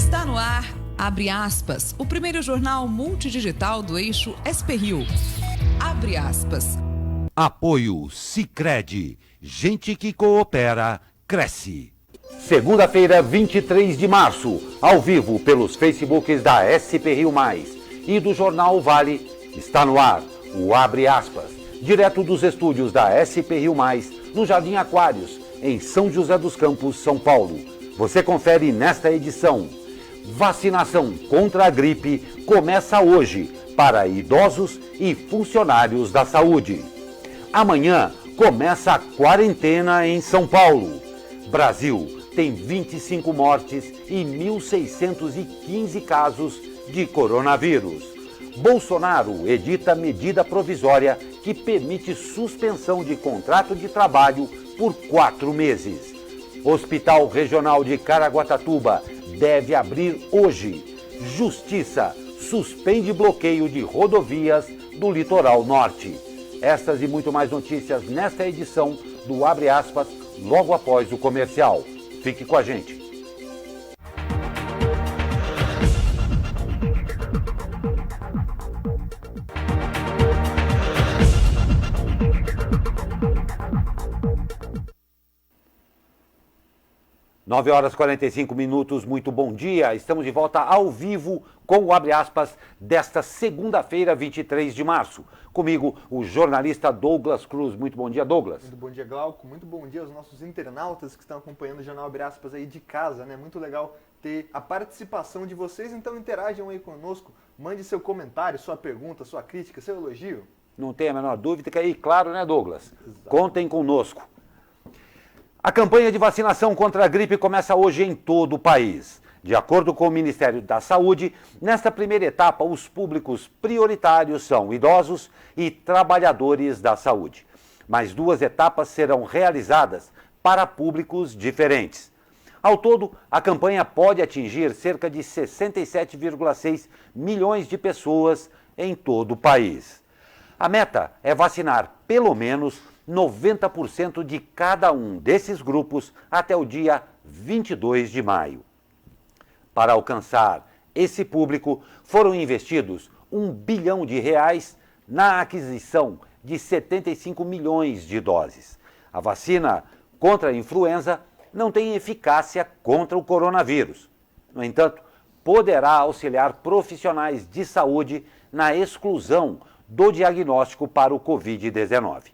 Está no ar, abre aspas, o primeiro jornal multidigital do eixo SP-Rio. Abre aspas. Apoio Sicredi. Gente que coopera, cresce. Segunda-feira, 23 de março, ao vivo pelos Facebooks da SP-Rio+, e do Jornal Vale, está no ar o Abre Aspas, direto dos estúdios da SP-Rio+, no Jardim Aquários, em São José dos Campos, São Paulo. Você confere nesta edição. Vacinação contra a gripe começa hoje para idosos e funcionários da saúde. Amanhã começa a quarentena em São Paulo. Brasil tem 25 mortes e 1.615 casos de coronavírus. Bolsonaro edita medida provisória que permite suspensão de contrato de trabalho por 4 meses. Hospital Regional de Caraguatatuba deve abrir hoje. Justiça suspende bloqueio de rodovias do litoral norte. Estas e muito mais notícias nesta edição do Abre Aspas, logo após o comercial. Fique com a gente. Nove horas e 45 minutos, muito bom dia. Estamos de volta ao vivo com o Abre Aspas desta segunda-feira, 23 de março. Comigo, o jornalista Douglas Cruz. Muito bom dia, Douglas. Muito bom dia, Glauco. Muito bom dia aos nossos internautas que estão acompanhando o Jornal Abre Aspas aí de casa, né? Muito legal ter a participação de vocês, então interajam aí conosco. Mande seu comentário, sua pergunta, sua crítica, seu elogio. Não tem a menor dúvida que aí, claro, né, Douglas? Exato. Contem conosco. A campanha de vacinação contra a gripe começa hoje em todo o país. De acordo com o Ministério da Saúde, nesta primeira etapa, os públicos prioritários são idosos e trabalhadores da saúde. Mas 2 etapas serão realizadas para públicos diferentes. Ao todo, a campanha pode atingir cerca de 67,6 milhões de pessoas em todo o país. A meta é vacinar pelo menos 90% de cada um desses grupos até o dia 22 de maio. Para alcançar esse público, foram investidos R$1 bilhão na aquisição de 75 milhões de doses. A vacina contra a influenza não tem eficácia contra o coronavírus. No entanto, poderá auxiliar profissionais de saúde na exclusão do diagnóstico para o Covid-19.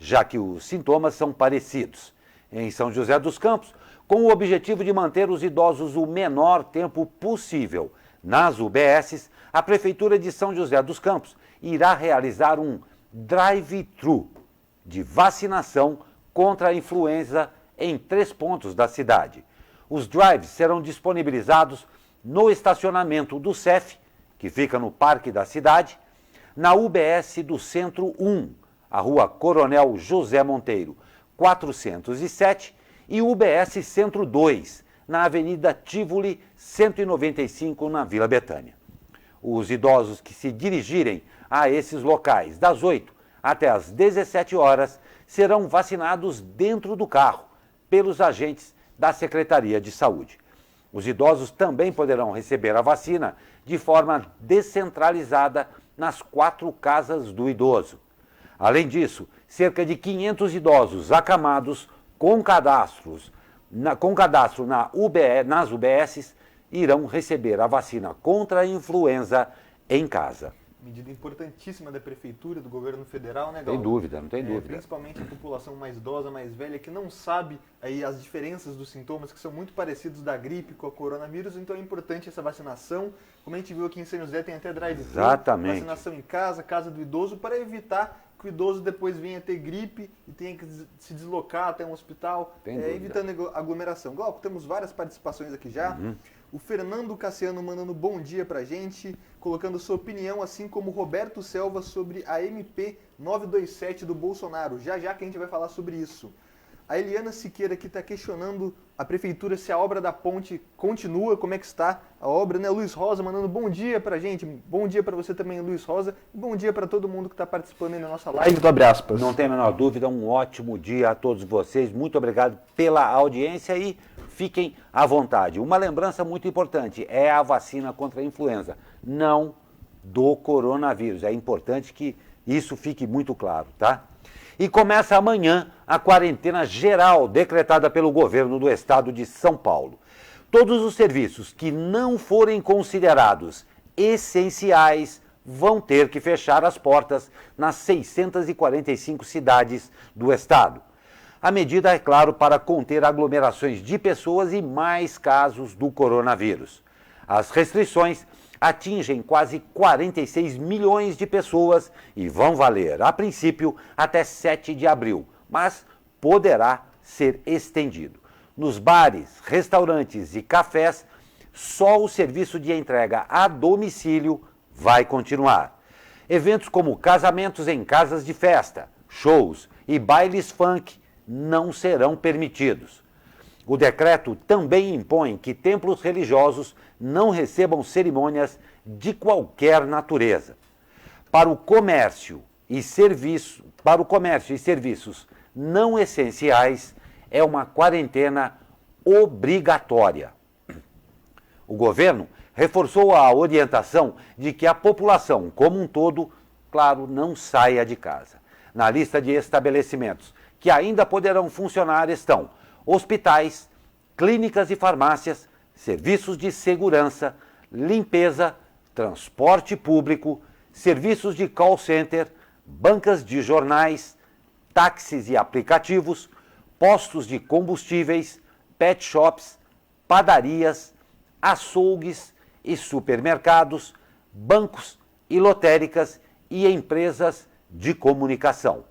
Já que os sintomas são parecidos. Em São José dos Campos, com o objetivo de manter os idosos o menor tempo possível nas UBSs, a Prefeitura de São José dos Campos irá realizar um drive-thru de vacinação contra a influenza em 3 pontos da cidade. Os drives serão disponibilizados no estacionamento do CEF, que fica no Parque da Cidade, na UBS do Centro 1, a Rua Coronel José Monteiro, 407, e UBS Centro 2, na Avenida Tivoli, 195, na Vila Betânia. Os idosos que se dirigirem a esses locais das 8 até as 17 horas serão vacinados dentro do carro pelos agentes da Secretaria de Saúde. Os idosos também poderão receber a vacina de forma descentralizada nas 4 casas do idoso. Além disso, cerca de 500 idosos acamados com cadastro nas UBSs irão receber a vacina contra a influenza em casa. Medida importantíssima da Prefeitura, do Governo Federal, né, Gal? Tem dúvida, não tem dúvida. Principalmente a população mais idosa, mais velha, que não sabe aí as diferenças dos sintomas, que são muito parecidos da gripe com o coronavírus, então é importante essa vacinação. Como a gente viu aqui em São José, tem até drive-thru, vacinação em casa, casa do idoso, para evitar que o idoso depois venha ter gripe e tenha que se deslocar até um hospital, evitando aglomeração. Glauco, temos várias participações aqui já. O Fernando Cassiano mandando bom dia pra gente, colocando sua opinião, assim como o Roberto Selva sobre a MP 927 do Bolsonaro. Já que a gente vai falar sobre isso. A Eliana Siqueira aqui está questionando a prefeitura se a obra da ponte continua, como é que está a obra, né? Luiz Rosa mandando bom dia pra gente, bom dia para você também, Luiz Rosa, e bom dia para todo mundo que está participando aí na nossa live do Abre Aspas. Não tem a menor dúvida, um ótimo dia a todos vocês, muito obrigado pela audiência e fiquem à vontade. Uma lembrança muito importante, é a vacina contra a influenza, não do coronavírus, é importante que isso fique muito claro, tá? E começa amanhã a quarentena geral decretada pelo governo do estado de São Paulo. Todos os serviços que não forem considerados essenciais vão ter que fechar as portas nas 645 cidades do estado. A medida é, claro, para conter aglomerações de pessoas e mais casos do coronavírus. As restrições atingem quase 46 milhões de pessoas e vão valer, a princípio, até 7 de abril, mas poderá ser estendido. Nos bares, restaurantes e cafés, só o serviço de entrega a domicílio vai continuar. Eventos como casamentos em casas de festa, shows e bailes funk não serão permitidos. O decreto também impõe que templos religiosos não recebam cerimônias de qualquer natureza. Para o comércio e serviços não essenciais, é uma quarentena obrigatória. O governo reforçou a orientação de que a população como um todo, claro, não saia de casa. Na lista de estabelecimentos que ainda poderão funcionar estão hospitais, clínicas e farmácias, serviços de segurança, limpeza, transporte público, serviços de call center, bancas de jornais, táxis e aplicativos, postos de combustíveis, pet shops, padarias, açougues e supermercados, bancos e lotéricas e empresas de comunicação.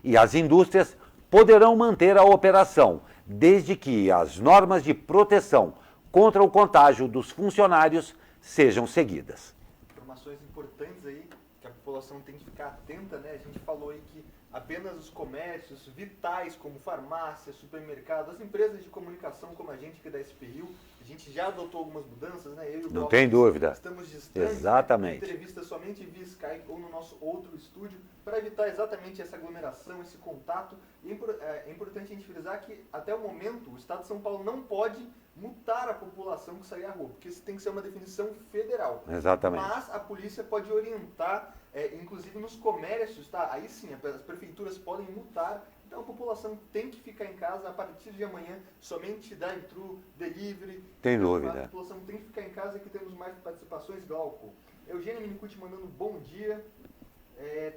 E as indústrias poderão manter a operação, desde que as normas de proteção contra o contágio dos funcionários sejam seguidas. Informações importantes aí que a população tem que ficar atenta, né? A gente falou aí que apenas os comércios vitais como farmácia, supermercado, as empresas de comunicação como a gente que é da SPRIO, a gente já adotou algumas mudanças, né? Eu e o Não tem dúvida. Estamos distantes. Exatamente. Né? Entrevista somente via Skype ou no nosso outro estúdio para evitar exatamente essa aglomeração, esse contato. E é importante a gente frisar que até o momento o Estado de São Paulo não pode multar a população que sair à rua, porque isso tem que ser uma definição federal. Exatamente. Mas a polícia pode orientar, inclusive nos comércios, tá? Aí sim, as prefeituras podem multar. Então a população tem que ficar em casa a partir de amanhã, somente drive-thru, delivery. Tem dúvida. A população tem que ficar em casa, que temos mais participações. Glauco. Eugênia Minicucci mandando bom dia.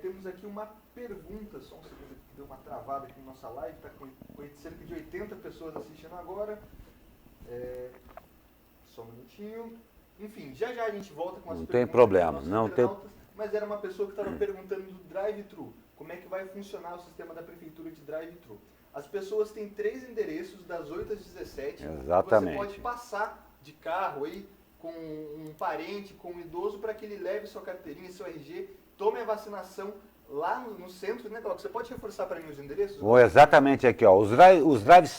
Temos aqui uma pergunta, só um segundo que deu uma travada aqui na nossa live, está com cerca de 80 pessoas assistindo agora. Só um minutinho. Enfim, já a gente volta com as perguntas. Não tem problema, não tem. Mas era uma pessoa que estava perguntando do drive-thru. Como é que vai funcionar o sistema da prefeitura de drive-thru? As pessoas têm 3 endereços das 8 às 17. Exatamente. Você pode passar de carro aí com um parente, com um idoso, para que ele leve sua carteirinha, seu RG, tome a vacinação lá no centro, né, Glauco? Você pode reforçar para mim os endereços? Exatamente aqui, ó. Os drives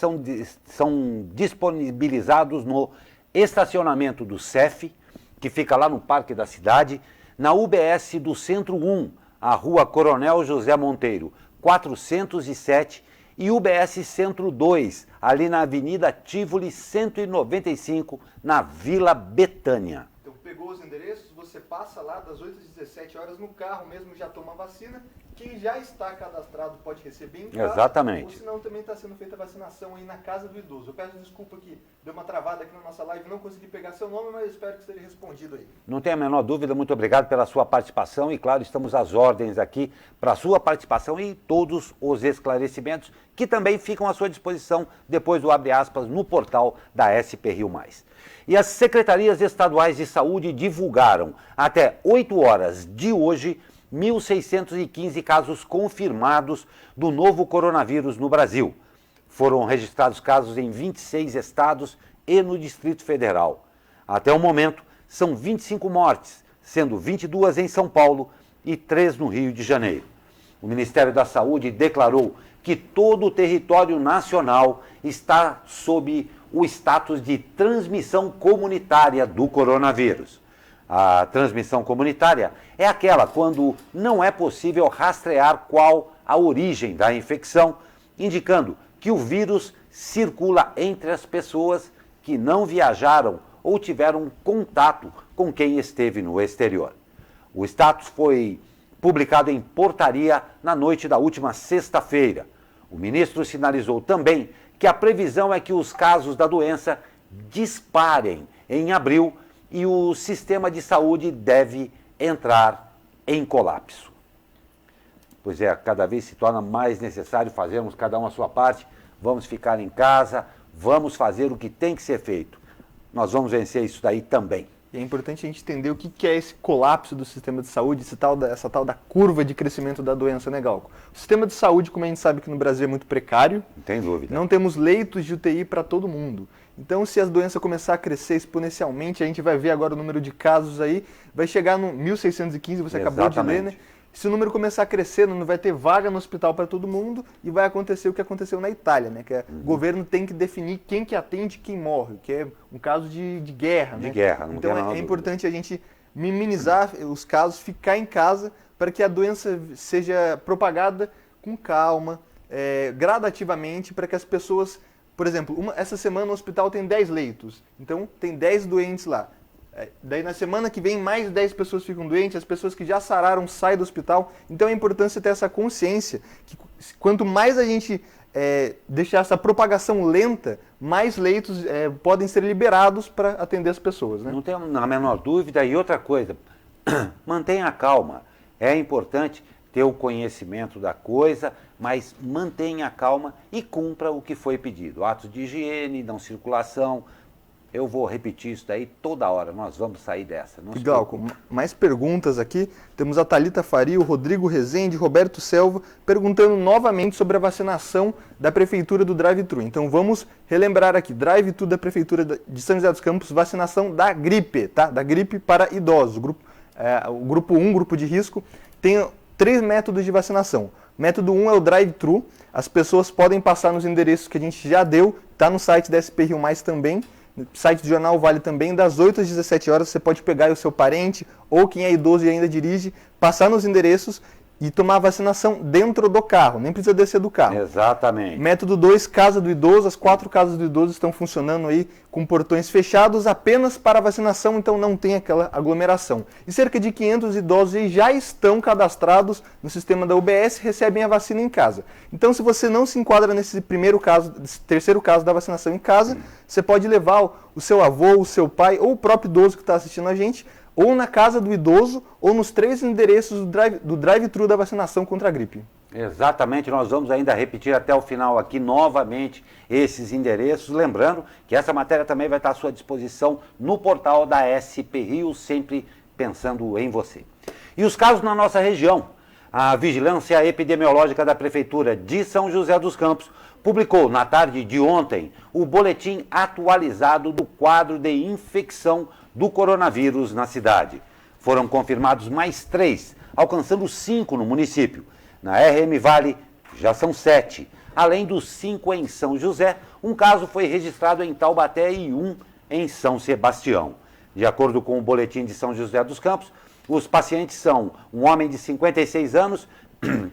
são disponibilizados no estacionamento do CEF, que fica lá no Parque da Cidade, na UBS do Centro 1, a Rua Coronel José Monteiro, 407, e UBS Centro 2, ali na Avenida Tivoli 195, na Vila Betânia. Então, pegou os endereços, você passa lá das 8 às 17 horas no carro mesmo, já toma a vacina. Quem já está cadastrado pode receber em casa. Exatamente. Ou senão também está sendo feita a vacinação aí na casa do idoso. Eu peço desculpa que deu uma travada aqui na nossa live, não consegui pegar seu nome, mas espero que esteja respondido aí. Não tem a menor dúvida, muito obrigado pela sua participação e, claro, estamos às ordens aqui para a sua participação e todos os esclarecimentos que também ficam à sua disposição depois do Abre Aspas no portal da SP Rio+. E as secretarias estaduais de saúde divulgaram até 8 horas de hoje 1.615 casos confirmados do novo coronavírus no Brasil. Foram registrados casos em 26 estados e no Distrito Federal. Até o momento, são 25 mortes, sendo 22 em São Paulo e 3 no Rio de Janeiro. O Ministério da Saúde declarou que todo o território nacional está sob o status de transmissão comunitária do coronavírus. A transmissão comunitária é aquela quando não é possível rastrear qual a origem da infecção, indicando que o vírus circula entre as pessoas que não viajaram ou tiveram contato com quem esteve no exterior. O status foi publicado em portaria na noite da última sexta-feira. O ministro sinalizou também que a previsão é que os casos da doença disparem em abril e o sistema de saúde deve entrar em colapso. Pois é, cada vez se torna mais necessário fazermos cada um a sua parte, vamos ficar em casa, vamos fazer o que tem que ser feito. Nós vamos vencer isso daí também. E é importante a gente entender o que é esse colapso do sistema de saúde, essa tal da curva de crescimento da doença, né, Galco? O sistema de saúde, como a gente sabe que no Brasil é muito precário, não tem dúvida. Não temos leitos de UTI para todo mundo. Então, se as doenças começar a crescer exponencialmente, a gente vai ver agora o número de casos aí, vai chegar no 1.615, você acabou de ler, né? Se o número começar a crescer, não vai ter vaga no hospital para todo mundo e vai acontecer o que aconteceu na Itália, né? Que o governo tem que definir quem que atende e quem morre, que é um caso de guerra, né? De guerra, não então tem nada é importante a gente minimizar os casos, ficar em casa para que a doença seja propagada com calma, gradativamente, para que as pessoas... Por exemplo, essa semana o hospital tem 10 leitos, então tem 10 doentes lá. Daí na semana que vem mais 10 pessoas ficam doentes, as pessoas que já sararam saem do hospital. Então é importante você ter essa consciência que quanto mais a gente deixar essa propagação lenta, mais leitos podem ser liberados para atender as pessoas, né? Não tem a menor dúvida. E outra coisa, mantenha a calma. É importante ter o conhecimento da coisa, mas mantenha a calma e cumpra o que foi pedido. Atos de higiene, não circulação. Eu vou repetir isso daí toda hora, nós vamos sair dessa. Galco, mais perguntas aqui. Temos a Thalita Faria, o Rodrigo Rezende, Roberto Selva, perguntando novamente sobre a vacinação da Prefeitura do Drive-Thru. Então vamos relembrar aqui, Drive-Thru da Prefeitura de São José dos Campos, vacinação da gripe, tá? Da gripe para idosos. O grupo 1, grupo de risco, tem 3 métodos de vacinação. Método 1 é o Drive-Thru, as pessoas podem passar nos endereços que a gente já deu, está no site da SP Rio Mais também. No site do Jornal Vale também, das 8 às 17 horas, você pode pegar o seu parente ou quem é idoso e ainda dirige, passar nos endereços e tomar a vacinação dentro do carro, nem precisa descer do carro. Exatamente. Método 2, Casa do Idoso, as 4 casas do idoso estão funcionando aí com portões fechados apenas para vacinação, então não tem aquela aglomeração. E cerca de 500 idosos aí já estão cadastrados no sistema da UBS e recebem a vacina em casa. Então se você não se enquadra nesse terceiro caso da vacinação em casa, você pode levar o seu avô, o seu pai ou o próprio idoso que está assistindo a gente, ou na casa do idoso, ou nos 3 endereços do drive-thru da vacinação contra a gripe. Exatamente, nós vamos ainda repetir até o final aqui novamente esses endereços, lembrando que essa matéria também vai estar à sua disposição no portal da SP Rio, sempre pensando em você. E os casos na nossa região? A Vigilância Epidemiológica da Prefeitura de São José dos Campos publicou na tarde de ontem o boletim atualizado do quadro de infecção do coronavírus na cidade. Foram confirmados mais 3, alcançando 5 no município. Na RM Vale já são 7. Além dos 5 em São José, um caso foi registrado em Taubaté e 1 em São Sebastião. De acordo com o boletim de São José dos Campos, os pacientes são um homem de 56 anos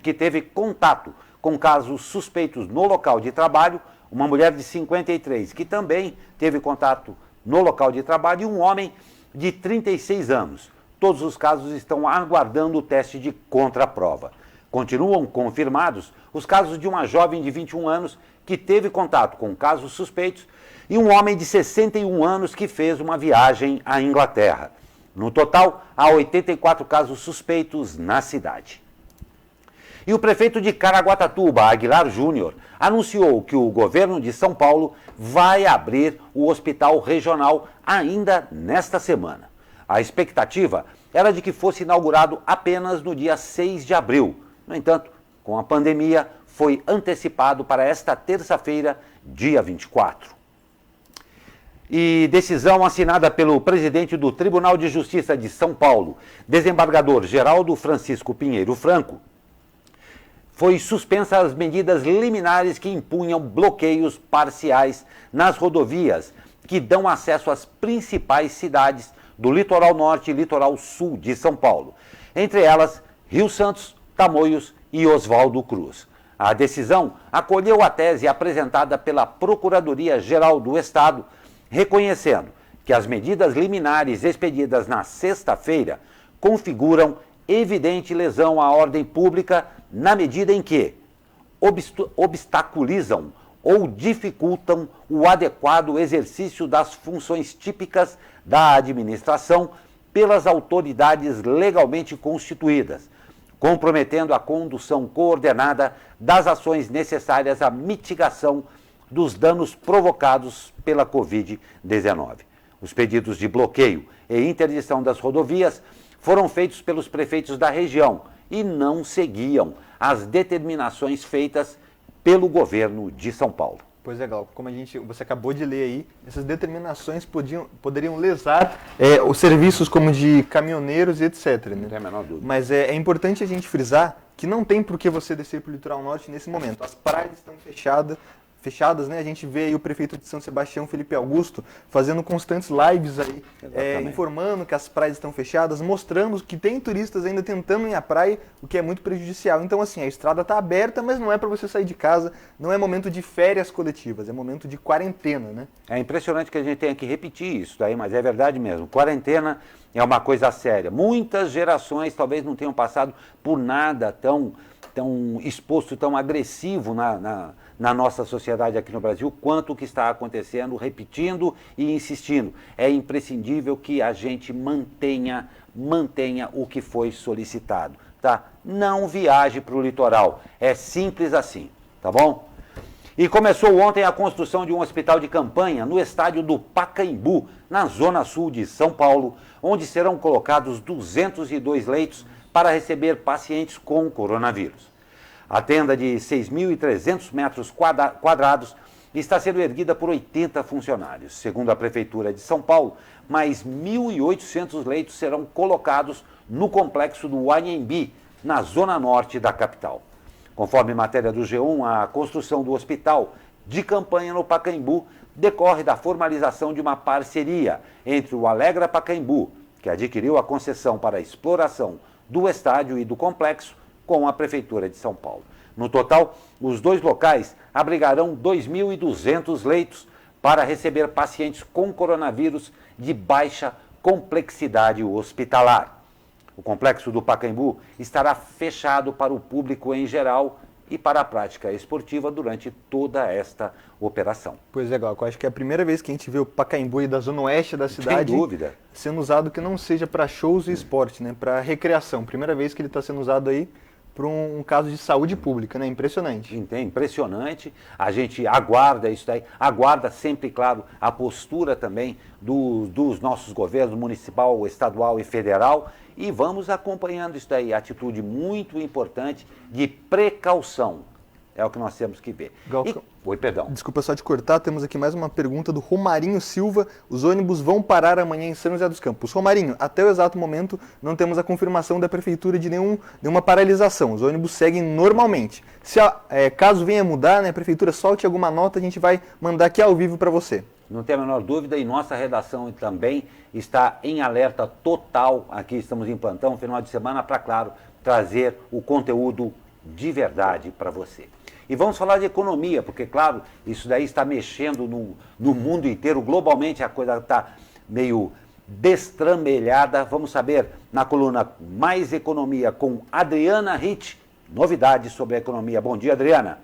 que teve contato com casos suspeitos no local de trabalho, uma mulher de 53 que também teve contato no local de trabalho e um homem de 36 anos. Todos os casos estão aguardando o teste de contraprova. Continuam confirmados os casos de uma jovem de 21 anos que teve contato com casos suspeitos e um homem de 61 anos que fez uma viagem à Inglaterra. No total, há 84 casos suspeitos na cidade. E o prefeito de Caraguatatuba, Aguilar Júnior, anunciou que o governo de São Paulo vai abrir o hospital regional ainda nesta semana. A expectativa era de que fosse inaugurado apenas no dia 6 de abril. No entanto, com a pandemia, foi antecipado para esta terça-feira, dia 24. E decisão assinada pelo presidente do Tribunal de Justiça de São Paulo, desembargador Geraldo Francisco Pinheiro Franco, foi suspensa as medidas liminares que impunham bloqueios parciais nas rodovias que dão acesso às principais cidades do litoral norte e litoral sul de São Paulo, entre elas Rio Santos, Tamoios e Oswaldo Cruz. A decisão acolheu a tese apresentada pela Procuradoria-Geral do Estado, reconhecendo que as medidas liminares expedidas na sexta-feira configuram evidente lesão à ordem pública na medida em que obstaculizam ou dificultam o adequado exercício das funções típicas da administração pelas autoridades legalmente constituídas, comprometendo a condução coordenada das ações necessárias à mitigação dos danos provocados pela Covid-19. Os pedidos de bloqueio e interdição das rodovias foram feitos pelos prefeitos da região e não seguiam as determinações feitas pelo governo de São Paulo. Pois é, Glauco, como você acabou de ler aí, essas determinações poderiam lesar os serviços como de caminhoneiros e etc. Né? Não tem a menor dúvida. Mas é importante a gente frisar que não tem por que você descer para o litoral norte nesse momento. As praias estão fechadas, né? A gente vê aí o prefeito de São Sebastião, Felipe Augusto, fazendo constantes lives aí, informando que as praias estão fechadas, mostrando que tem turistas ainda tentando ir à praia, o que é muito prejudicial. Então, assim, a estrada está aberta, mas não é para você sair de casa, não é momento de férias coletivas, é momento de quarentena, né? É impressionante que a gente tenha que repetir isso daí, mas é verdade mesmo. Quarentena é uma coisa séria. Muitas gerações talvez não tenham passado por nada tão exposto, tão agressivo na nossa sociedade aqui no Brasil, quanto o que está acontecendo, repetindo e insistindo. É imprescindível que a gente mantenha o que foi solicitado, tá? Não viaje para o litoral, é simples assim, tá bom? E começou ontem a construção de um hospital de campanha no estádio do Pacaembu, na zona sul de São Paulo, onde serão colocados 202 leitos para receber pacientes com coronavírus. A tenda de 6.300 metros quadrados está sendo erguida por 80 funcionários. Segundo a Prefeitura de São Paulo, mais 1.800 leitos serão colocados no complexo do Anhembi, na zona norte da capital. Conforme matéria do G1, a construção do hospital de campanha no Pacaembu decorre da formalização de uma parceria entre o Alegra Pacaembu, que adquiriu a concessão para a exploração do estádio e do complexo, com a Prefeitura de São Paulo. No total, os dois locais abrigarão 2.200 leitos para receber pacientes com coronavírus de baixa complexidade hospitalar. O complexo do Pacaembu estará fechado para o público em geral e para a prática esportiva durante toda esta operação. Pois é, Glauco, acho que é a primeira vez que a gente vê o Pacaembu aí da zona oeste da cidade sem dúvida, sendo usado que não seja para shows e esporte, né? Para recreação. Primeira vez que ele está sendo usado aí para um caso de saúde pública, né? Impressionante. É impressionante. A gente aguarda isso daí, aguarda sempre, claro, a postura também dos nossos governos municipal, estadual e federal, e vamos acompanhando isso daí, atitude muito importante de precaução. É o que nós temos que ver. Oi, perdão. Desculpa só te cortar, temos aqui mais uma pergunta do Romarinho Silva. Os ônibus vão parar amanhã em São José dos Campos. Romarinho, até o exato momento não temos a confirmação da Prefeitura de nenhuma paralisação. Os ônibus seguem normalmente. Se caso venha mudar, né, a Prefeitura solte alguma nota, a gente vai mandar aqui ao vivo para você. Não tem a menor dúvida, e nossa redação também está em alerta total. Aqui estamos em plantão, final de semana, para, claro, trazer o conteúdo de verdade para você. E vamos falar de economia, porque, claro, isso daí está mexendo no mundo inteiro. Globalmente a coisa está meio destrambelhada. Vamos saber na coluna Mais Economia com Adriana Ritt, novidades sobre a economia. Bom dia, Adriana.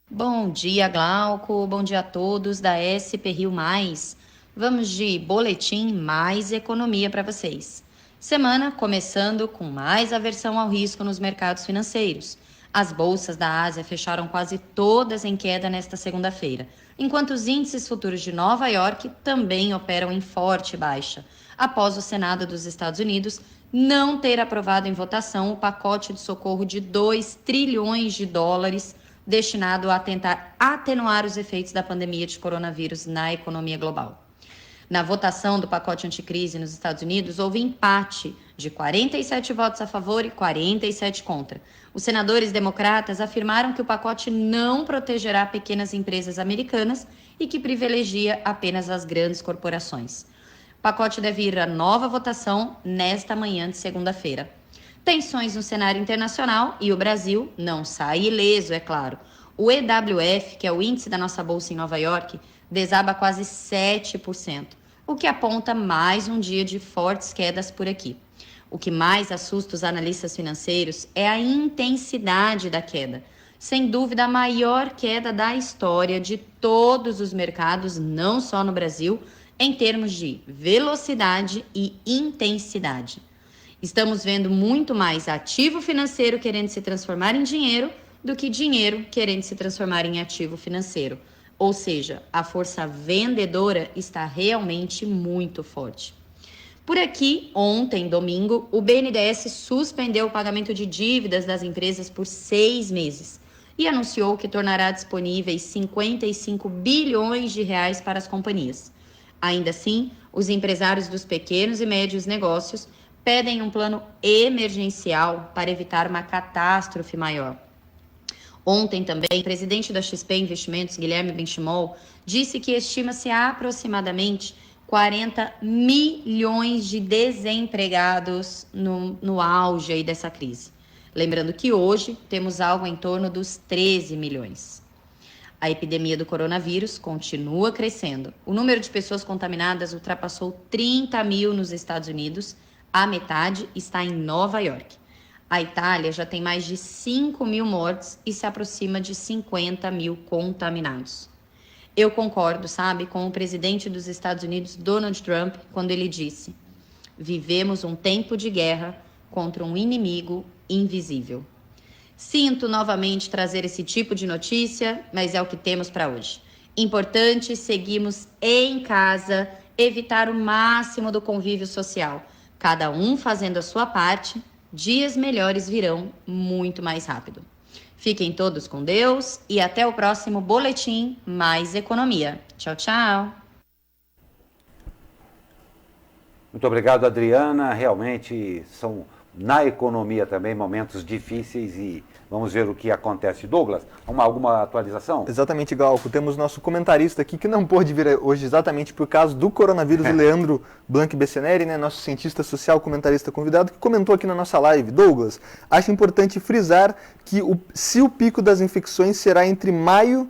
Bom dia, Glauco. Bom dia a todos da SP Rio Mais. Vamos de boletim Mais Economia para vocês. Semana começando com mais aversão ao risco nos mercados financeiros. As bolsas da Ásia fecharam quase todas em queda nesta segunda-feira, enquanto os índices futuros de Nova York também operam em forte baixa, após o Senado dos Estados Unidos não ter aprovado em votação o pacote de socorro de 2 trilhões de dólares destinado a tentar atenuar os efeitos da pandemia de coronavírus na economia global. Na votação do pacote anticrise nos Estados Unidos, houve empate de 47 votos a favor e 47 contra. Os senadores democratas afirmaram que o pacote não protegerá pequenas empresas americanas e que privilegia apenas as grandes corporações. O pacote deve ir à nova votação nesta manhã de segunda-feira. Tensões no cenário internacional e o Brasil não sai ileso, é claro. O EWF, que é o índice da nossa bolsa em Nova York, desaba quase 7%, o que aponta mais um dia de fortes quedas por aqui. O que mais assusta os analistas financeiros é a intensidade da queda. Sem dúvida, a maior queda da história de todos os mercados, não só no Brasil, em termos de velocidade e intensidade. Estamos vendo muito mais ativo financeiro querendo se transformar em dinheiro do que dinheiro querendo se transformar em ativo financeiro. Ou seja, a força vendedora está realmente muito forte. Por aqui, ontem, domingo, o BNDES suspendeu o pagamento de dívidas das empresas por 6 meses e anunciou que tornará disponíveis 55 bilhões de reais para as companhias. Ainda assim, os empresários dos pequenos e médios negócios pedem um plano emergencial para evitar uma catástrofe maior. Ontem também, o presidente da XP Investimentos, Guilherme Benchimol, disse que estima-se aproximadamente 40 milhões de desempregados no auge aí dessa crise. Lembrando que hoje temos algo em torno dos 13 milhões. A epidemia do coronavírus continua crescendo. O número de pessoas contaminadas ultrapassou 30 mil nos Estados Unidos, a metade está em Nova York. A Itália já tem mais de 5 mil mortes e se aproxima de 50 mil contaminados. Eu concordo, sabe, com o presidente dos Estados Unidos, Donald Trump, quando ele disse: vivemos um tempo de guerra contra um inimigo invisível. Sinto novamente trazer esse tipo de notícia, mas é o que temos para hoje. Importante seguirmos em casa, evitar o máximo do convívio social. Cada um fazendo a sua parte, dias melhores virão muito mais rápido. Fiquem todos com Deus e até o próximo Boletim Mais Economia. Tchau, tchau. Muito obrigado, Adriana. Realmente são, na economia também, momentos difíceis e vamos ver o que acontece. Douglas, alguma atualização? Exatamente, Glauco. Temos nosso comentarista aqui que não pôde vir hoje exatamente por causa do coronavírus, o Leandro Blanc Besseneri, né, nosso cientista social, comentarista convidado, que comentou aqui na nossa live. Douglas, acho importante frisar que se o pico das infecções será entre o meio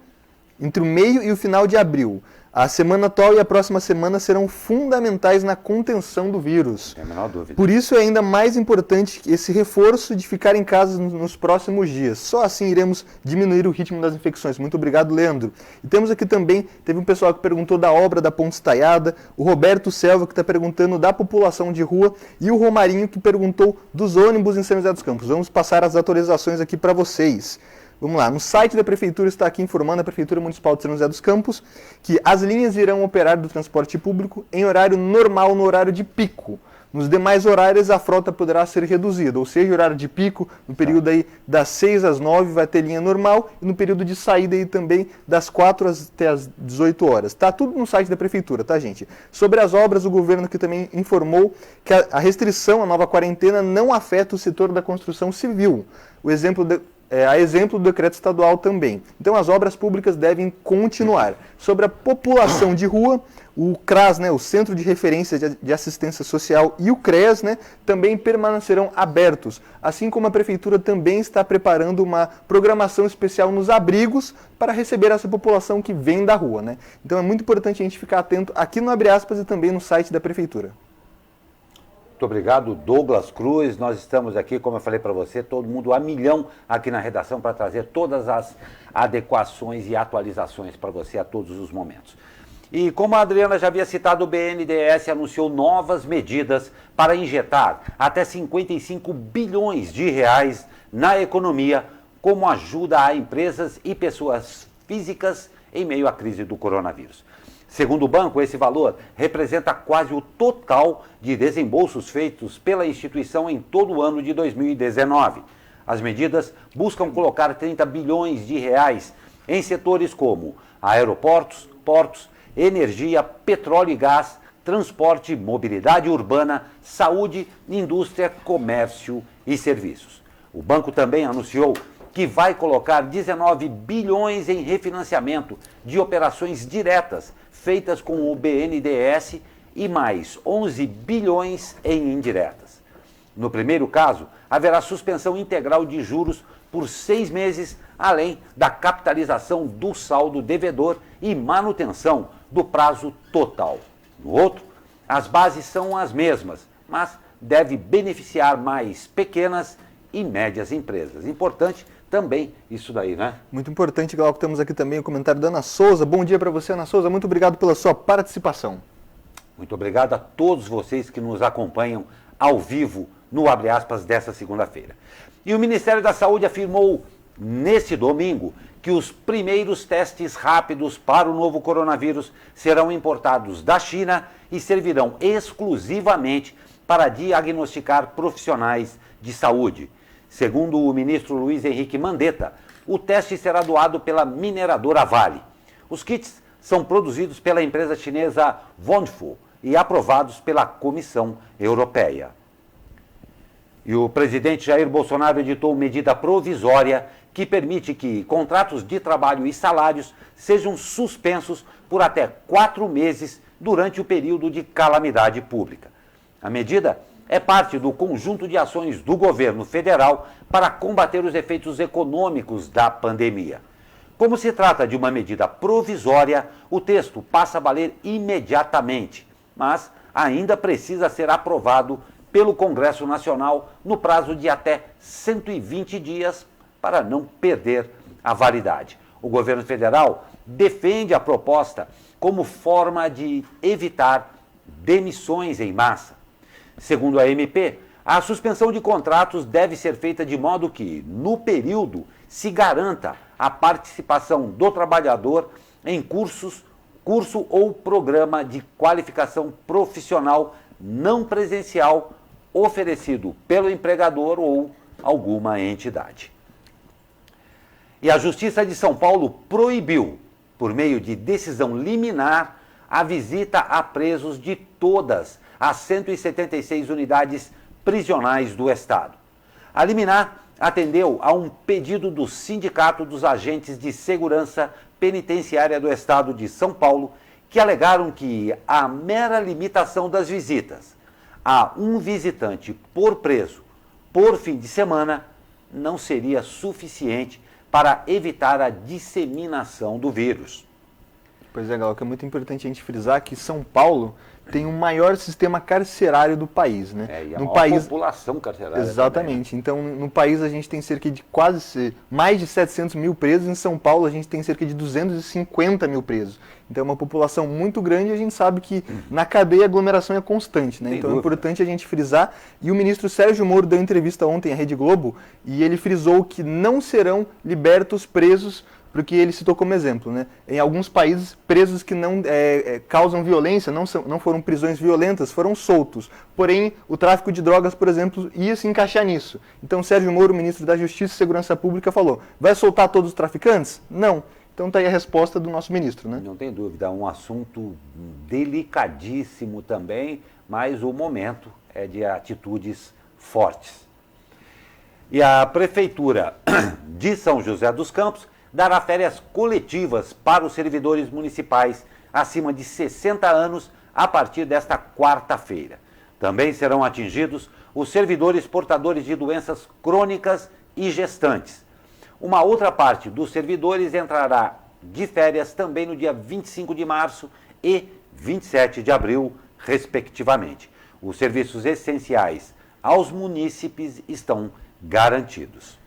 e o final de abril. A semana atual e a próxima semana serão fundamentais na contenção do vírus. Não tem a menor dúvida. Por isso é ainda mais importante esse reforço de ficar em casa nos próximos dias. Só assim iremos diminuir o ritmo das infecções. Muito obrigado, Leandro. E temos aqui também, teve um pessoal que perguntou da obra da Ponte Estaiada, o Roberto Selva que está perguntando da população de rua e o Romarinho que perguntou dos ônibus em São José dos Campos. Vamos passar as atualizações aqui para vocês. Vamos lá, no site da Prefeitura está aqui informando a Prefeitura Municipal de São José dos Campos que as linhas irão operar do transporte público em horário normal, no horário de pico. Nos demais horários a frota poderá ser reduzida, ou seja, horário de pico, no período aí das 6 às 9 vai ter linha normal e no período de saída aí também das 4 até as 18 horas. Tá tudo no site da Prefeitura, tá, gente? Sobre as obras, o governo aqui também informou que a restrição, a nova quarentena, não afeta o setor da construção civil. A exemplo do decreto estadual também. Então as obras públicas devem continuar. Sobre a população de rua, o CRAS, né, o Centro de Referência de Assistência Social, e o CREAS, né, também permanecerão abertos. Assim como a Prefeitura também está preparando uma programação especial nos abrigos para receber essa população que vem da rua, né? Então é muito importante a gente ficar atento aqui no Abre Aspas e também no site da Prefeitura. Muito obrigado, Douglas Cruz. Nós estamos aqui, como eu falei para você, todo mundo a milhão aqui na redação para trazer todas as adequações e atualizações para você a todos os momentos. E como a Adriana já havia citado, o BNDES anunciou novas medidas para injetar até 55 bilhões de reais na economia como ajuda a empresas e pessoas físicas em meio à crise do coronavírus. Segundo o banco, esse valor representa quase o total de desembolsos feitos pela instituição em todo o ano de 2019. As medidas buscam colocar 30 bilhões de reais em setores como aeroportos, portos, energia, petróleo e gás, transporte, mobilidade urbana, saúde, indústria, comércio e serviços. O banco também anunciou que vai colocar 19 bilhões em refinanciamento de operações diretas feitas com o BNDES e mais 11 bilhões em indiretas. No primeiro caso, haverá suspensão integral de juros por 6 meses, além da capitalização do saldo devedor e manutenção do prazo total. No outro, as bases são as mesmas, mas deve beneficiar mais pequenas e médias empresas. Importante também isso daí, né? Muito importante, Glauco. Temos aqui também o comentário da Ana Souza. Bom dia para você, Ana Souza. Muito obrigado pela sua participação. Muito obrigado a todos vocês que nos acompanham ao vivo no Abre Aspas dessa segunda-feira. E o Ministério da Saúde afirmou nesse domingo que os primeiros testes rápidos para o novo coronavírus serão importados da China e servirão exclusivamente para diagnosticar profissionais de saúde. Segundo o ministro Luiz Henrique Mandetta, o teste será doado pela mineradora Vale. Os kits são produzidos pela empresa chinesa Vonfu e aprovados pela Comissão Europeia. E o presidente Jair Bolsonaro editou medida provisória que permite que contratos de trabalho e salários sejam suspensos por até 4 meses durante o período de calamidade pública. A medida é parte do conjunto de ações do governo federal para combater os efeitos econômicos da pandemia. Como se trata de uma medida provisória, o texto passa a valer imediatamente, mas ainda precisa ser aprovado pelo Congresso Nacional no prazo de até 120 dias para não perder a validade. O governo federal defende a proposta como forma de evitar demissões em massa. Segundo a MP, a suspensão de contratos deve ser feita de modo que, no período, se garanta a participação do trabalhador em curso ou programa de qualificação profissional não presencial oferecido pelo empregador ou alguma entidade. E a Justiça de São Paulo proibiu, por meio de decisão liminar, a visita a presos de todas as 176 unidades prisionais do Estado. A liminar atendeu a um pedido do Sindicato dos Agentes de Segurança Penitenciária do Estado de São Paulo, que alegaram que a mera limitação das visitas a um visitante por preso por fim de semana não seria suficiente para evitar a disseminação do vírus. Pois é, Glauco, é muito importante a gente frisar que São Paulo tem o maior sistema carcerário do país, né? E a maior população carcerária. Exatamente. Também, né? Então, no país a gente tem cerca de mais de 700 mil presos, em São Paulo a gente tem cerca de 250 mil presos. Então é uma população muito grande e a gente sabe que na cadeia a aglomeração é constante, né? Então é importante a gente frisar. E o ministro Sérgio Moro deu entrevista ontem à Rede Globo e ele frisou que não serão libertos presos, porque ele citou como exemplo, né? Em alguns países, presos que não causam violência, não foram prisões violentas, foram soltos. Porém, o tráfico de drogas, por exemplo, ia se encaixar nisso. Então, Sérgio Moro, ministro da Justiça e Segurança Pública, falou: vai soltar todos os traficantes? Não. Então está aí a resposta do nosso ministro, né? Não tem dúvida, é um assunto delicadíssimo também, mas o momento é de atitudes fortes. E a Prefeitura de São José dos Campos dará férias coletivas para os servidores municipais acima de 60 anos a partir desta quarta-feira. Também serão atingidos os servidores portadores de doenças crônicas e gestantes. Uma outra parte dos servidores entrará de férias também no dia 25 de março e 27 de abril, respectivamente. Os serviços essenciais aos munícipes estão garantidos.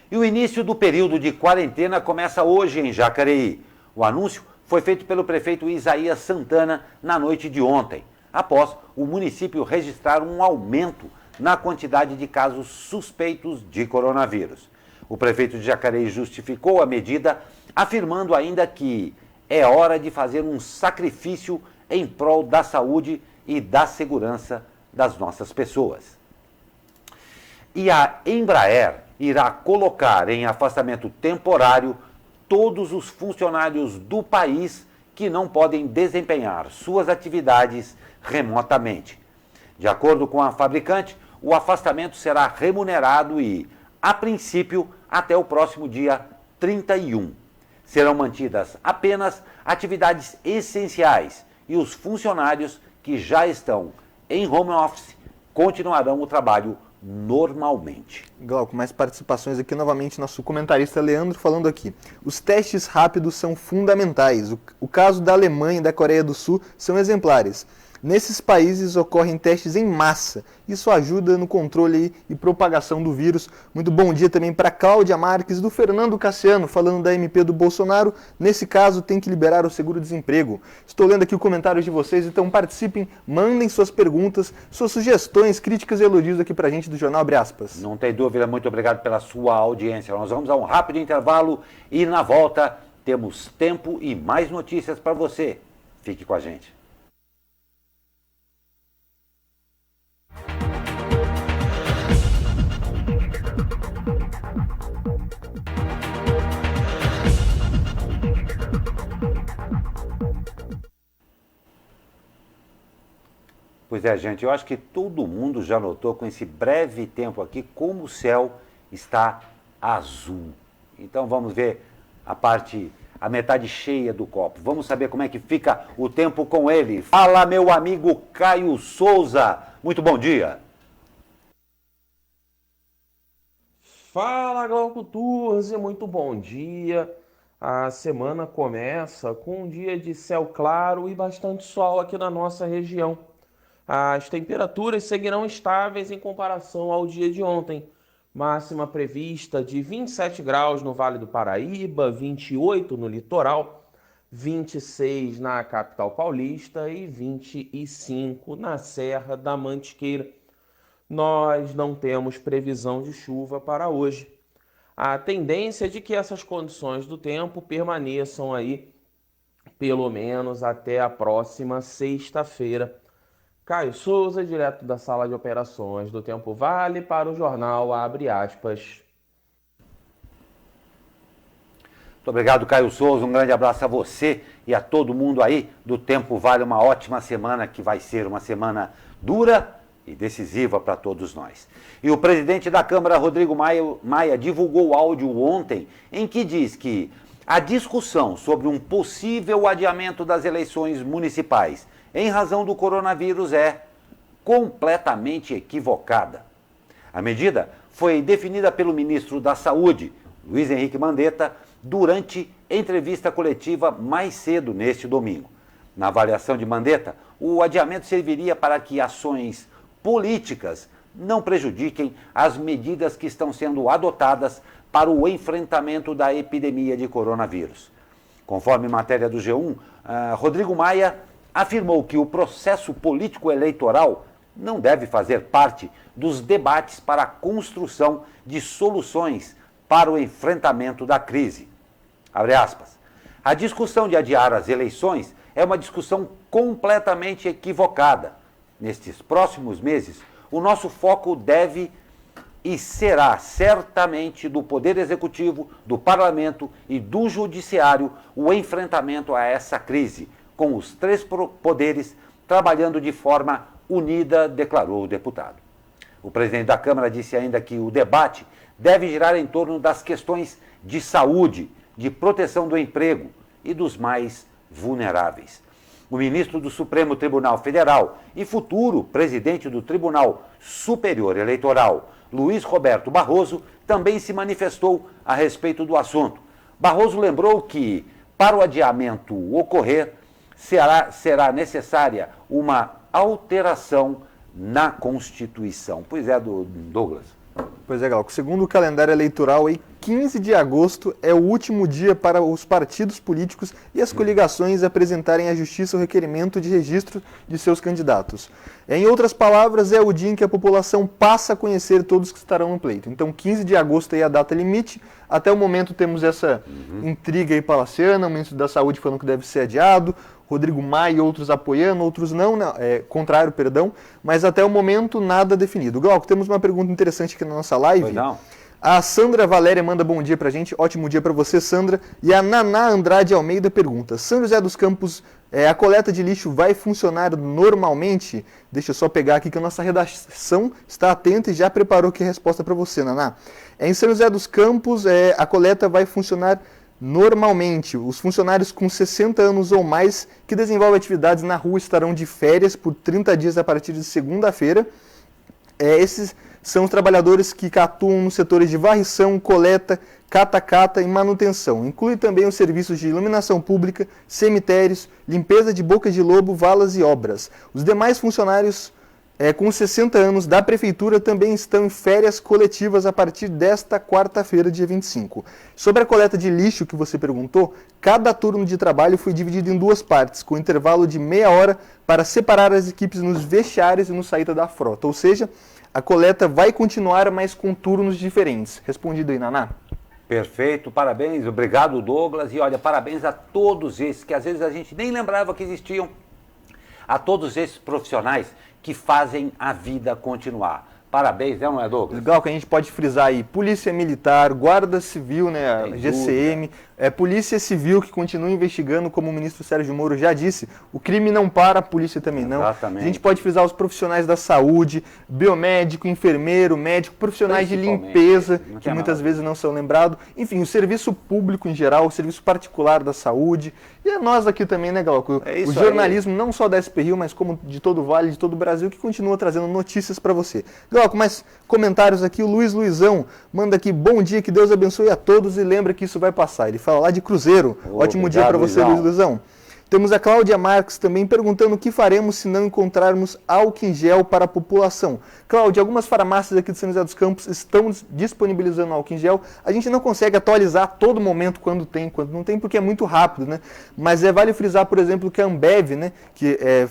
E o início do período de quarentena começa hoje em Jacareí. O anúncio foi feito pelo prefeito Isaías Santana na noite de ontem, após o município registrar um aumento na quantidade de casos suspeitos de coronavírus. O prefeito de Jacareí justificou a medida, afirmando ainda que é hora de fazer um sacrifício em prol da saúde e da segurança das nossas pessoas. E a Embraer irá colocar em afastamento temporário todos os funcionários do país que não podem desempenhar suas atividades remotamente. De acordo com a fabricante, o afastamento será remunerado e, a princípio, até o próximo dia 31. Serão mantidas apenas atividades essenciais e os funcionários que já estão em home office continuarão o trabalho normalmente. Glauco, mais participações aqui novamente, nosso comentarista Leandro falando aqui. Os testes rápidos são fundamentais. O caso da Alemanha e da Coreia do Sul são exemplares. Nesses países ocorrem testes em massa. Isso ajuda no controle e propagação do vírus. Muito bom dia também para Cláudia Marques e do Fernando Cassiano, falando da MP do Bolsonaro. Nesse caso, tem que liberar o seguro-desemprego. Estou lendo aqui o comentário de vocês, então participem, mandem suas perguntas, suas sugestões, críticas e elogios aqui para a gente do Jornal Abre Aspas. Não tem dúvida, muito obrigado pela sua audiência. Nós vamos a um rápido intervalo e na volta temos tempo e mais notícias para você. Fique com a gente. Pois é, gente, eu acho que todo mundo já notou com esse breve tempo aqui como o céu está azul. Então vamos ver a metade cheia do copo. Vamos saber como é que fica o tempo com ele. Fala, meu amigo Caio Souza. Muito bom dia. Fala, Glauco Turzi, muito bom dia. A semana começa com um dia de céu claro e bastante sol aqui na nossa região. As temperaturas seguirão estáveis em comparação ao dia de ontem. Máxima prevista de 27 graus no Vale do Paraíba, 28 no litoral, 26 na capital paulista e 25 na Serra da Mantiqueira. Nós não temos previsão de chuva para hoje. A tendência é de que essas condições do tempo permaneçam aí pelo menos até a próxima sexta-feira. Caio Souza, direto da sala de operações do Tempo Vale, para o jornal Abre Aspas. Muito obrigado, Caio Souza. Um grande abraço a você e a todo mundo aí do Tempo Vale. Uma ótima semana que vai ser uma semana dura e decisiva para todos nós. E o presidente da Câmara, Rodrigo Maia, divulgou áudio ontem em que diz que a discussão sobre um possível adiamento das eleições municipais em razão do coronavírus é completamente equivocada. A medida foi definida pelo ministro da Saúde, Luiz Henrique Mandetta, durante entrevista coletiva mais cedo neste domingo. Na avaliação de Mandetta, o adiamento serviria para que ações políticas não prejudiquem as medidas que estão sendo adotadas para o enfrentamento da epidemia de coronavírus. Conforme matéria do G1, Rodrigo Maia afirmou que o processo político-eleitoral não deve fazer parte dos debates para a construção de soluções para o enfrentamento da crise. Abre aspas. A discussão de adiar as eleições é uma discussão completamente equivocada. Nestes próximos meses, o nosso foco deve e será certamente do Poder Executivo, do Parlamento e do Judiciário o enfrentamento a essa crise, com os três poderes trabalhando de forma unida, declarou o deputado. O presidente da Câmara disse ainda que o debate deve girar em torno das questões de saúde, de proteção do emprego e dos mais vulneráveis. O ministro do Supremo Tribunal Federal e futuro presidente do Tribunal Superior Eleitoral, Luiz Roberto Barroso, também se manifestou a respeito do assunto. Barroso lembrou que, para o adiamento ocorrer, será necessária uma alteração na Constituição. Pois é, Douglas. Pois é, Glauco. Segundo o calendário eleitoral, 15 de agosto é o último dia para os partidos políticos e as coligações apresentarem à Justiça o requerimento de registro de seus candidatos. Em outras palavras, é o dia em que a população passa a conhecer todos que estarão no pleito. Então, 15 de agosto é a data limite. Até o momento temos essa intriga aí palaciana, o ministro da Saúde falando que deve ser adiado, Rodrigo Maia e outros apoiando, outros não, contrário, perdão, mas até o momento nada definido. Glauco, temos uma pergunta interessante aqui na nossa live. Pois não. A Sandra Valéria manda bom dia pra gente, ótimo dia para você, Sandra. E a Naná Andrade Almeida pergunta, São José dos Campos, a coleta de lixo vai funcionar normalmente? Deixa eu só pegar aqui que a nossa redação está atenta e já preparou aqui a resposta para você, Naná. Em São José dos Campos, a coleta vai funcionar normalmente. Os funcionários com 60 anos ou mais que desenvolvem atividades na rua estarão de férias por 30 dias a partir de segunda-feira. Esses são os trabalhadores que atuam nos setores de varrição, coleta, cata-cata e manutenção. Inclui também os serviços de iluminação pública, cemitérios, limpeza de bocas de lobo, valas e obras. Os demais funcionários com 60 anos da Prefeitura também estão em férias coletivas a partir desta quarta-feira, dia 25. Sobre a coleta de lixo que você perguntou, cada turno de trabalho foi dividido em 2 partes, com intervalo de meia hora para separar as equipes nos vestiários e no saída da frota. Ou seja, a coleta vai continuar, mas com turnos diferentes. Respondido aí, Naná? Perfeito, parabéns, obrigado, Douglas. E olha, parabéns a todos esses, que às vezes a gente nem lembrava que existiam, a todos esses profissionais que fazem a vida continuar. Parabéns, né, não é, Douglas? Legal que a gente pode frisar aí, Polícia Militar, Guarda Civil, né, a GCM, Polícia Civil que continua investigando, como o ministro Sérgio Moro já disse, o crime não para, a polícia também não. Exatamente. A gente pode frisar os profissionais da saúde, biomédico, enfermeiro, médico, profissionais de limpeza, que muitas vezes não são lembrados. Enfim, o serviço público em geral, o serviço particular da saúde. E nós aqui também, né, Glauco? O jornalismo, não só da SP Rio, mas como de todo o Vale, de todo o Brasil, que continua trazendo notícias para você. Glauco, mais comentários aqui. O Luizão manda aqui, bom dia, que Deus abençoe a todos e lembra que isso vai passar. Ele fala lá de Cruzeiro. Ótimo dia para você, Luizão. Temos a Cláudia Marques também perguntando o que faremos se não encontrarmos álcool em gel para a população. Cláudia, algumas farmácias aqui de São José dos Campos estão disponibilizando álcool em gel. A gente não consegue atualizar a todo momento quando tem, quando não tem, porque é muito rápido, né? Mas vale frisar, por exemplo, que a Ambev, né, que é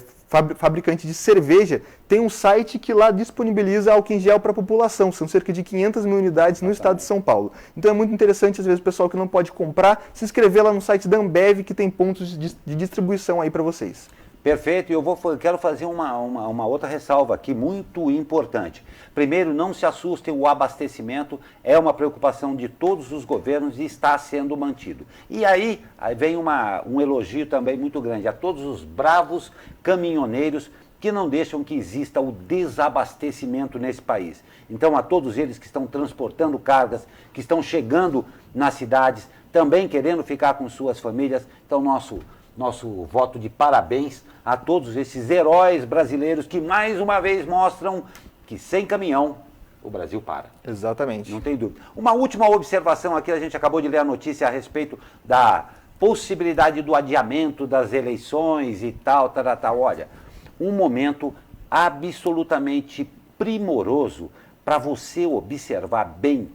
fabricante de cerveja, tem um site que lá disponibiliza álcool em gel para a população. São cerca de 500 mil unidades no estado de São Paulo. Então é muito interessante, às vezes, o pessoal que não pode comprar, se inscrever lá no site da Ambev, que tem pontos de distribuição aí para vocês. Perfeito, e eu quero fazer uma outra ressalva aqui, muito importante. Primeiro, não se assustem, o abastecimento é uma preocupação de todos os governos e está sendo mantido. E aí vem um elogio também muito grande a todos os bravos caminhoneiros que não deixam que exista o desabastecimento nesse país. Então, a todos eles que estão transportando cargas, que estão chegando nas cidades, também querendo ficar com suas famílias, então nosso voto de parabéns a todos esses heróis brasileiros que mais uma vez mostram que sem caminhão o Brasil para. Exatamente. Não tem dúvida. Uma última observação aqui, a gente acabou de ler a notícia a respeito da possibilidade do adiamento das eleições e tal. Olha, um momento absolutamente primoroso para você observar bem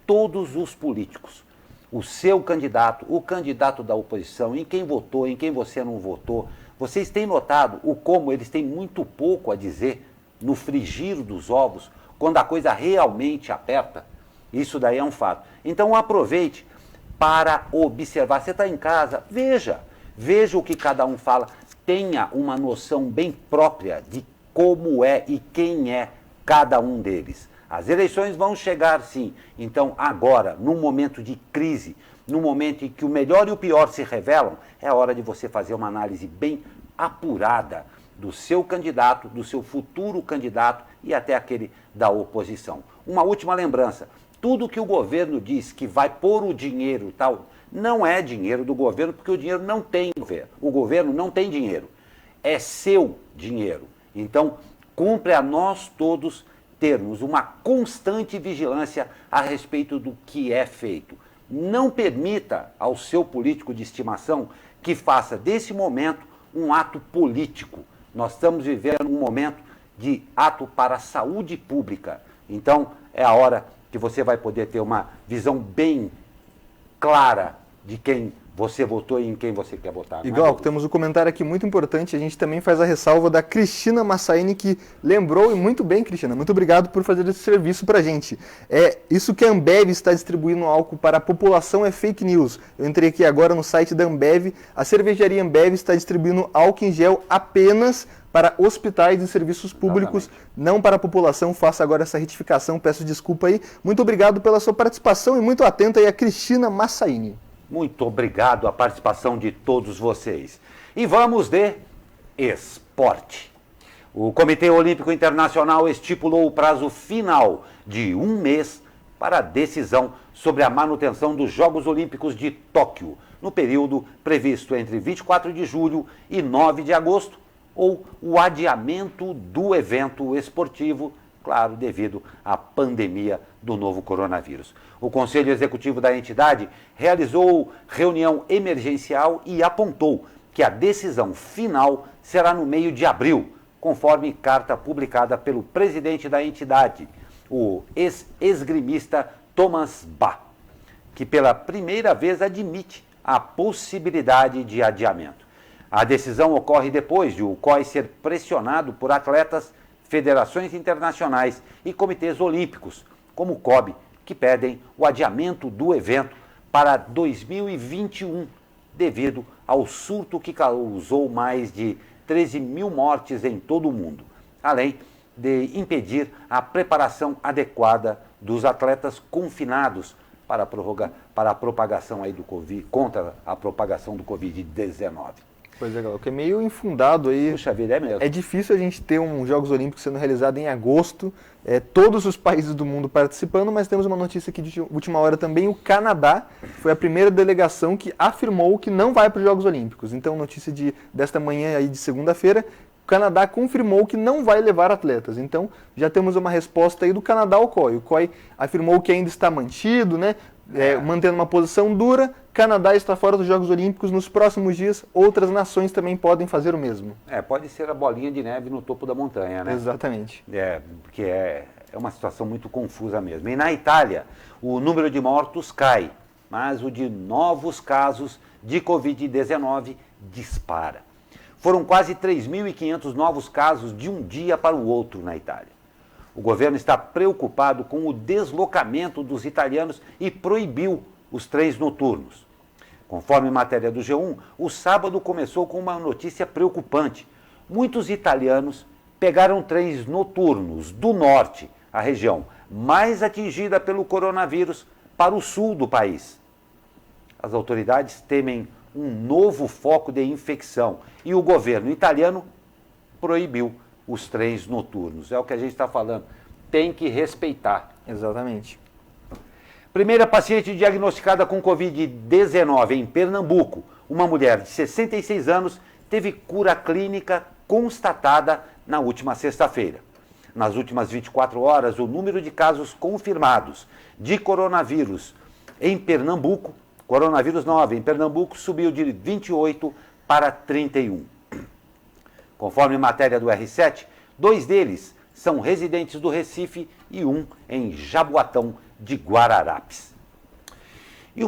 todos os políticos. O seu candidato, o candidato da oposição, em quem votou, em quem você não votou. Vocês têm notado como eles têm muito pouco a dizer no frigir dos ovos, quando a coisa realmente aperta? Isso daí é um fato. Então aproveite para observar. Você está em casa, veja o que cada um fala. Tenha uma noção bem própria de como é e quem é cada um deles. As eleições vão chegar, sim. Então, agora, num momento de crise, num momento em que o melhor e o pior se revelam, é a hora de você fazer uma análise bem apurada do seu candidato, do seu futuro candidato e até aquele da oposição. Uma última lembrança, tudo que o governo diz que vai pôr o dinheiro e tal, não é dinheiro do governo, porque o dinheiro não tem governo. O governo não tem dinheiro. É seu dinheiro. Então, cumpre a nós todos termos uma constante vigilância a respeito do que é feito. Não permita ao seu político de estimação que faça desse momento um ato político. Nós estamos vivendo um momento de ato para a saúde pública. Então, é a hora que você vai poder ter uma visão bem clara de quem você votou e em quem você quer votar. Igual, temos um comentário aqui muito importante, a gente também faz a ressalva da Cristina Massaini, que lembrou, e muito bem, Cristina, muito obrigado por fazer esse serviço pra gente. Isso que a Ambev está distribuindo álcool para a população é fake news. Eu entrei aqui agora no site da Ambev, a cervejaria Ambev está distribuindo álcool em gel apenas para hospitais e serviços públicos, não para a população. Faça agora essa retificação, peço desculpa aí. Muito obrigado pela sua participação e muito atenta aí a Cristina Massaini. Muito obrigado a participação de todos vocês. E vamos de esporte. O Comitê Olímpico Internacional estipulou o prazo final de 1 mês para a decisão sobre a manutenção dos Jogos Olímpicos de Tóquio, no período previsto entre 24 de julho e 9 de agosto, ou o adiamento do evento esportivo, claro, devido à pandemia do novo coronavírus. O Conselho Executivo da entidade realizou reunião emergencial e apontou que a decisão final será no meio de abril, conforme carta publicada pelo presidente da entidade, o ex-esgrimista Thomas Bach, que pela primeira vez admite a possibilidade de adiamento. A decisão ocorre depois de o COI ser pressionado por atletas, federações internacionais e comitês olímpicos, como o COB, que pedem o adiamento do evento para 2021, devido ao surto que causou mais de 13 mil mortes em todo o mundo, além de impedir a preparação adequada dos atletas confinados para a propagação aí do Covid, contra a propagação do Covid-19. Pois é, Glauco, é meio infundado aí. Puxa vida, é mesmo. É difícil a gente ter um Jogos Olímpicos sendo realizado em agosto, todos os países do mundo participando, mas temos uma notícia aqui de última hora também. O Canadá foi a primeira delegação que afirmou que não vai para os Jogos Olímpicos. Então, notícia desta manhã aí de segunda-feira, o Canadá confirmou que não vai levar atletas. Então, já temos uma resposta aí do Canadá ao COI. O COI afirmou que ainda está mantido, né? Mantendo uma posição dura. Canadá está fora dos Jogos Olímpicos. Nos próximos dias, outras nações também podem fazer o mesmo. Pode ser a bolinha de neve no topo da montanha, né? Exatamente. Porque é uma situação muito confusa mesmo. E na Itália, o número de mortos cai, mas o de novos casos de Covid-19 dispara. Foram quase 3.500 novos casos de um dia para o outro na Itália. O governo está preocupado com o deslocamento dos italianos e proibiu os trens noturnos. Conforme matéria do G1, o sábado começou com uma notícia preocupante. Muitos italianos pegaram trens noturnos do norte, a região mais atingida pelo coronavírus, para o sul do país. As autoridades temem um novo foco de infecção e o governo italiano proibiu os trens noturnos. É o que a gente está falando. Tem que respeitar. Exatamente. Primeira paciente diagnosticada com Covid-19 em Pernambuco. Uma mulher de 66 anos teve cura clínica constatada na última sexta-feira. Nas últimas 24 horas, o número de casos confirmados de coronavírus em Pernambuco, coronavírus 9 em Pernambuco, subiu de 28 para 31. Conforme matéria do R7, 2 deles são residentes do Recife e um em Jaboatão de Guararapes. E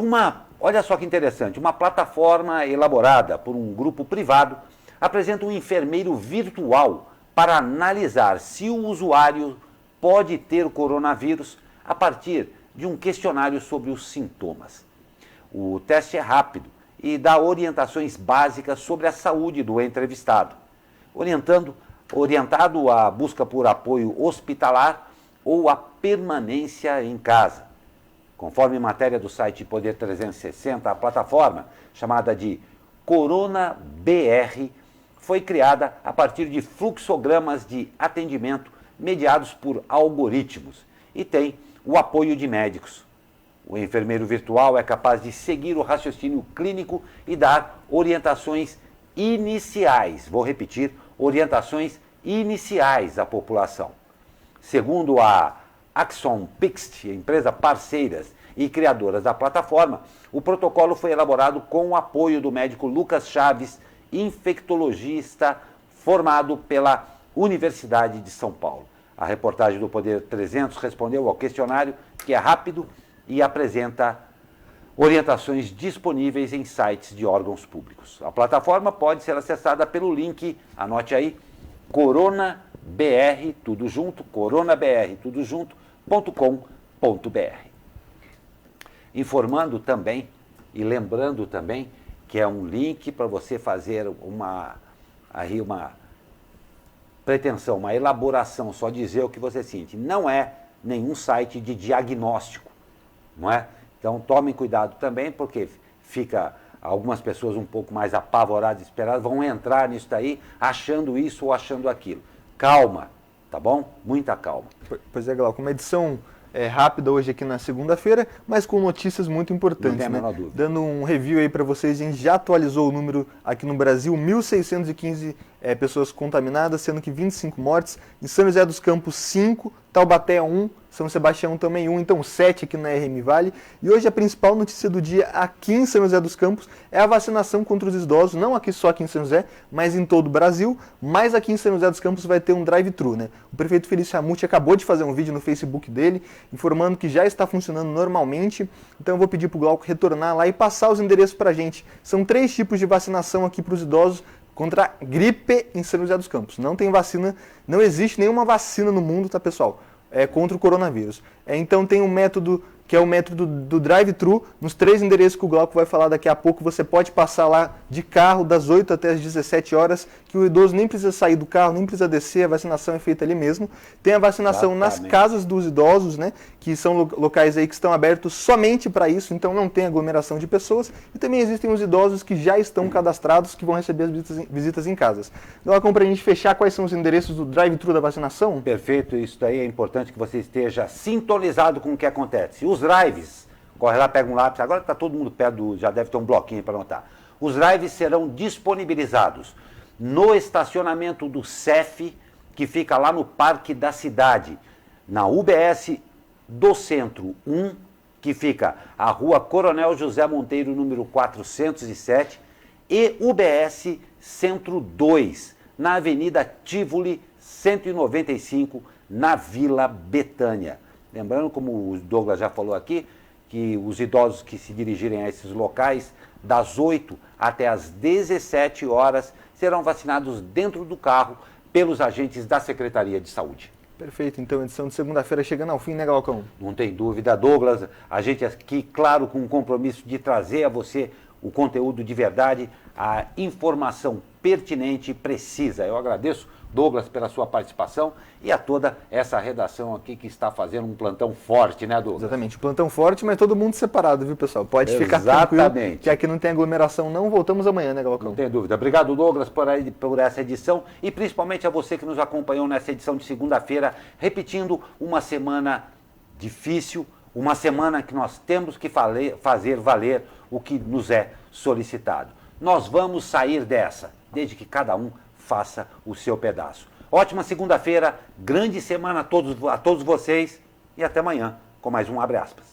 olha só que interessante, uma plataforma elaborada por um grupo privado apresenta um enfermeiro virtual para analisar se o usuário pode ter coronavírus a partir de um questionário sobre os sintomas. O teste é rápido e dá orientações básicas sobre a saúde do entrevistado, orientado à busca por apoio hospitalar ou à permanência em casa. Conforme matéria do site Poder 360, a plataforma, chamada de Corona BR, foi criada a partir de fluxogramas de atendimento mediados por algoritmos e tem o apoio de médicos. O enfermeiro virtual é capaz de seguir o raciocínio clínico e dar orientações iniciais. Vou repetir, orientações iniciais à população. Segundo a Axon Pixt, empresa parceiras e criadoras da plataforma, o protocolo foi elaborado com o apoio do médico Lucas Chaves, infectologista formado pela Universidade de São Paulo. A reportagem do Poder 300 respondeu ao questionário, que é rápido e apresenta orientações disponíveis em sites de órgãos públicos. A plataforma pode ser acessada pelo link, anote aí, coronabr, tudo junto, coronabr.com.br. Informando também e lembrando também que é um link para você fazer pretensão, uma elaboração, só dizer o que você sente. Não é nenhum site de diagnóstico, não é? Então tomem cuidado também, porque fica algumas pessoas um pouco mais apavoradas, esperadas, vão entrar nisso daí achando isso ou achando aquilo. Calma, tá bom? Muita calma. Pois é, Glauco, uma edição rápida hoje aqui na segunda-feira, mas com notícias muito importantes. Não tem a menor dúvida. Dando um review aí para vocês, a gente já atualizou o número aqui no Brasil, 1.615 pessoas contaminadas, sendo que 25 mortes. Em São José dos Campos, 5, Taubaté 1, São Sebastião também 1, então 7 aqui na RM Vale. E hoje a principal notícia do dia aqui em São José dos Campos é a vacinação contra os idosos, não aqui só aqui em São José, mas em todo o Brasil. Mas aqui em São José dos Campos vai ter um drive-thru, né? O prefeito Felício Ramute acabou de fazer um vídeo no Facebook dele, informando que já está funcionando normalmente. Então eu vou pedir para o Glauco retornar lá e passar os endereços para a gente. São 3 tipos de vacinação aqui para os idosos contra a gripe em São José dos Campos. Não tem vacina, não existe nenhuma vacina no mundo, tá, pessoal? Contra o coronavírus. Então tem um método que é o método do drive-thru, nos 3 endereços que o Glauco vai falar daqui a pouco. Você pode passar lá de carro das 8 até as 17 horas, que o idoso nem precisa sair do carro, nem precisa descer, a vacinação é feita ali mesmo. Tem a vacinação nas casas dos idosos, né, que são locais aí que estão abertos somente para isso, então não tem aglomeração de pessoas. E também existem os idosos que já estão cadastrados, que vão receber as visitas em casas. Glauco, para a gente fechar, quais são os endereços do drive-thru da vacinação? Perfeito, isso daí é importante que você esteja sintonizado com o que acontece. Os drives, corre lá, pega um lápis, agora está todo mundo perto já deve ter um bloquinho para anotar. Os drives serão disponibilizados no estacionamento do CEF, que fica lá no Parque da Cidade, na UBS do Centro 1, que fica a Rua Coronel José Monteiro, número 407, e UBS Centro 2, na Avenida Tivoli 195, na Vila Betânia. Lembrando, como o Douglas já falou aqui, que os idosos que se dirigirem a esses locais, das 8 até as 17 horas, serão vacinados dentro do carro pelos agentes da Secretaria de Saúde. Perfeito, então a edição de segunda-feira chegando ao fim, né, Glaucão? Não tem dúvida, Douglas. A gente aqui, claro, com o compromisso de trazer a você o conteúdo de verdade, a informação pertinente e precisa. Eu agradeço, Douglas, pela sua participação e a toda essa redação aqui que está fazendo um plantão forte, né, Douglas? Exatamente, plantão forte, mas todo mundo separado, viu, pessoal? Pode ficar tranquilo que aqui não tem aglomeração não. Voltamos amanhã, né, Glaucão? Não tem dúvida. Obrigado, Douglas, por essa edição e principalmente a você que nos acompanhou nessa edição de segunda-feira, repetindo uma semana difícil, uma semana que nós temos que fazer valer o que nos é solicitado. Nós vamos sair dessa, desde que cada um faça o seu pedaço. Ótima segunda-feira, grande semana a todos vocês e até amanhã com mais um Abre Aspas.